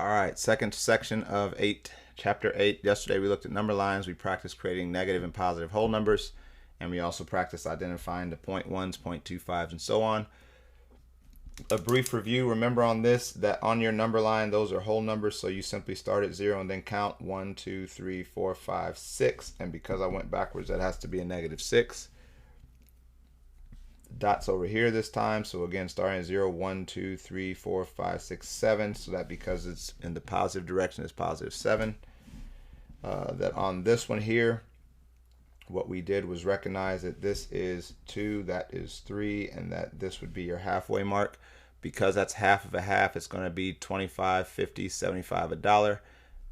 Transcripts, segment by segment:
All right, second section of chapter 8. Yesterday we looked at number lines. We practiced creating negative and positive whole numbers, and we also practiced identifying the 0.1s, 0.25s, and so on. A brief review, remember on this, that on your number line, those are whole numbers, so you simply start at 0 and then count 1, 2, 3, 4, 5, 6, and because I went backwards, that has to be a -6. Dots over here this time, so again starting at 0, 1, 2, 3, 4, 5, 6, 7, so that because it's in the positive direction is +7. That on this one here, what we did was recognize that this is 2, that is 3, and that this would be your halfway mark. Because that's half of a half, it's going to be 25, 50, 75, $1.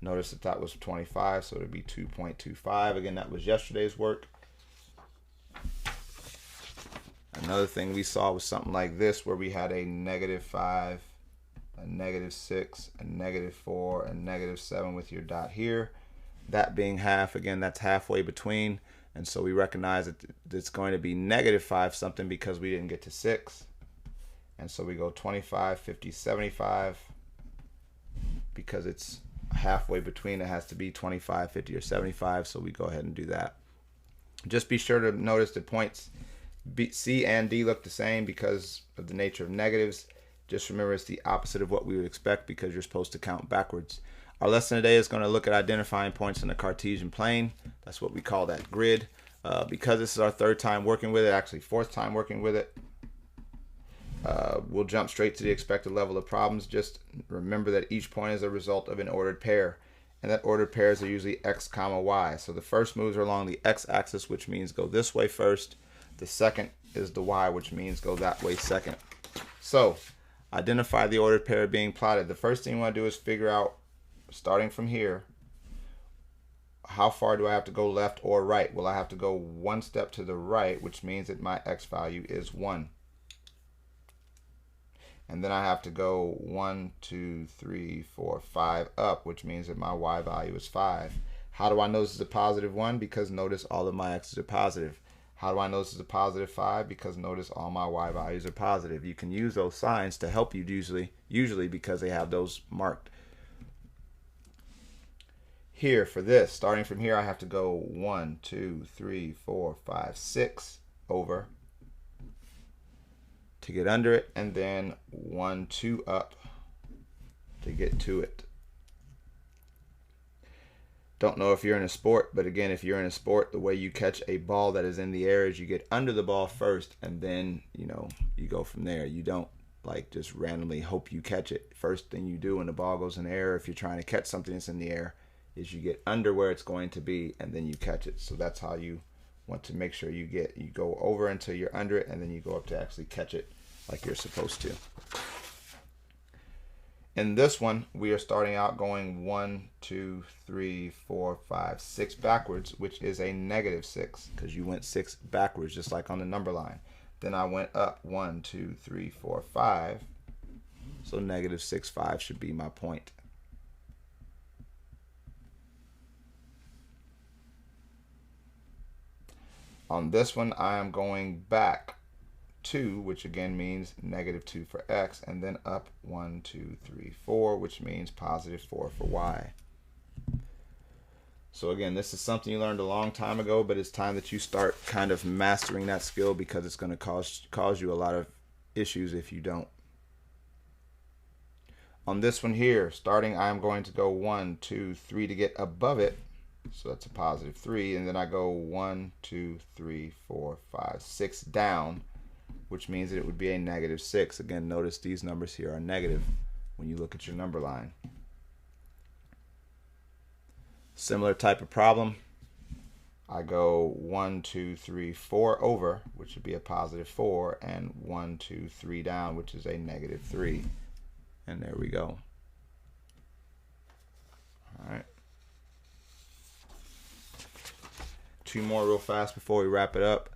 Notice that that was 25, so it would be 2.25. Again, that was yesterday's work. Another thing we saw was something like this, where we had a -5, a -6, a -4, and -7 with your dot here. That being half, again, that's halfway between. And so we recognize that it's going to be -5 something because we didn't get to 6. And so we go 25, 50, 75. Because it's halfway between, it has to be 25, 50, or 75. So we go ahead and do that. Just be sure to notice the points C and D look the same because of the nature of negatives. Just remember it's the opposite of what we would expect because you're supposed to count backwards. Our lesson today is going to look at identifying points in the Cartesian plane. That's what we call that grid. Because this is our third time working with it, actually fourth time working with it, we'll jump straight to the expected level of problems. Just remember that each point is a result of an ordered pair, and that ordered pairs are usually x, y. So the first moves are along the x-axis, which means go this way first. The second is the y, which means go that way second. So identify the ordered pair being plotted. The first thing you want to do is figure out, starting from here, how far do I have to go left or right? Well, I have to go one step to the right, which means that my x value is 1. And then I have to go 1, 2, 3, 4, 5 up, which means that my y value is 5. How do I know this is a +1? Because notice all of my x's are positive. How do I know this is a +5? Because notice all my y values are positive. You can use those signs to help you usually because they have those marked. Here for this, starting from here, I have to go 1, 2, 3, 4, 5, 6 over to get under it, and then 1, 2 up to get to it. Don't know if you're in a sport, but again, if you're in a sport, the way you catch a ball that is in the air is you get under the ball first, and then you go from there. You don't like just randomly hope you catch it. First thing you do when the ball goes in the air, if you're trying to catch something that's in the air, is you get under where it's going to be, and then you catch it. So that's how you want to make sure you go over until you're under it, and then you go up to actually catch it like you're supposed to. In this one, we are starting out going 1, 2, 3, 4, 5, 6 backwards, which is a -6 because you went 6 backwards just like on the number line. Then I went up 1, 2, 3, 4, 5. So -6, 5 should be my point. On this one, I am going back 2, which again means -2 for x, and then up 1, 2, 3, 4, which means +4 for y. So again, this is something you learned a long time ago, but it's time that you start kind of mastering that skill because it's going to cause you a lot of issues if you don't. On this one here, starting, I'm going to go 1, 2, 3 to get above it. So that's a +3, and then I go 1, 2, 3, 4, 5, 6 down, which means that it would be a -6. Again, notice these numbers here are negative when you look at your number line. Similar type of problem. I go 1, 2, 3, 4 over, which would be a +4, and 1, 2, 3 down, which is a -3. And there we go. All right. 2 more real fast before we wrap it up.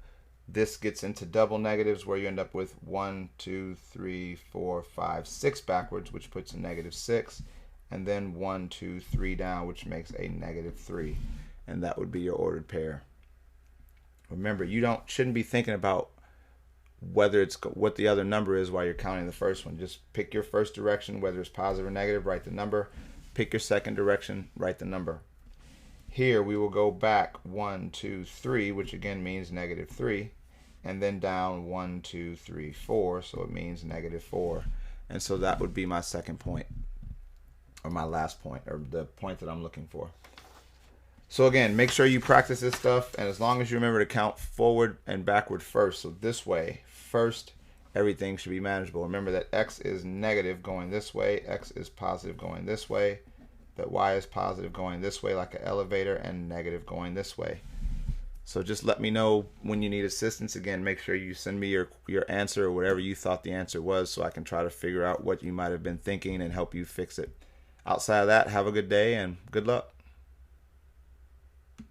This gets into double negatives where you end up with 1, 2, 3, 4, 5, 6 backwards, which puts a -6, and then 1, 2, 3 down, which makes a -3, and that would be your ordered pair. Remember, you shouldn't be thinking about whether it's what the other number is while you're counting the first one. Just pick your first direction, whether it's positive or negative, write the number. Pick your second direction, write the number. Here we will go back 1, 2, 3, which again means -3, and then down 1, 2, 3, 4, so it means -4. And so that would be my second point, or my last point, or the point that I'm looking for. So again, make sure you practice this stuff, and as long as you remember to count forward and backward first, so this way first, everything should be manageable. Remember that x is negative going this way, x is positive going this way, that y is positive going this way like an elevator, and negative going this way. So just let me know when you need assistance. Again, make sure you send me your answer or whatever you thought the answer was, so I can try to figure out what you might have been thinking and help you fix it. Outside of that, have a good day and good luck.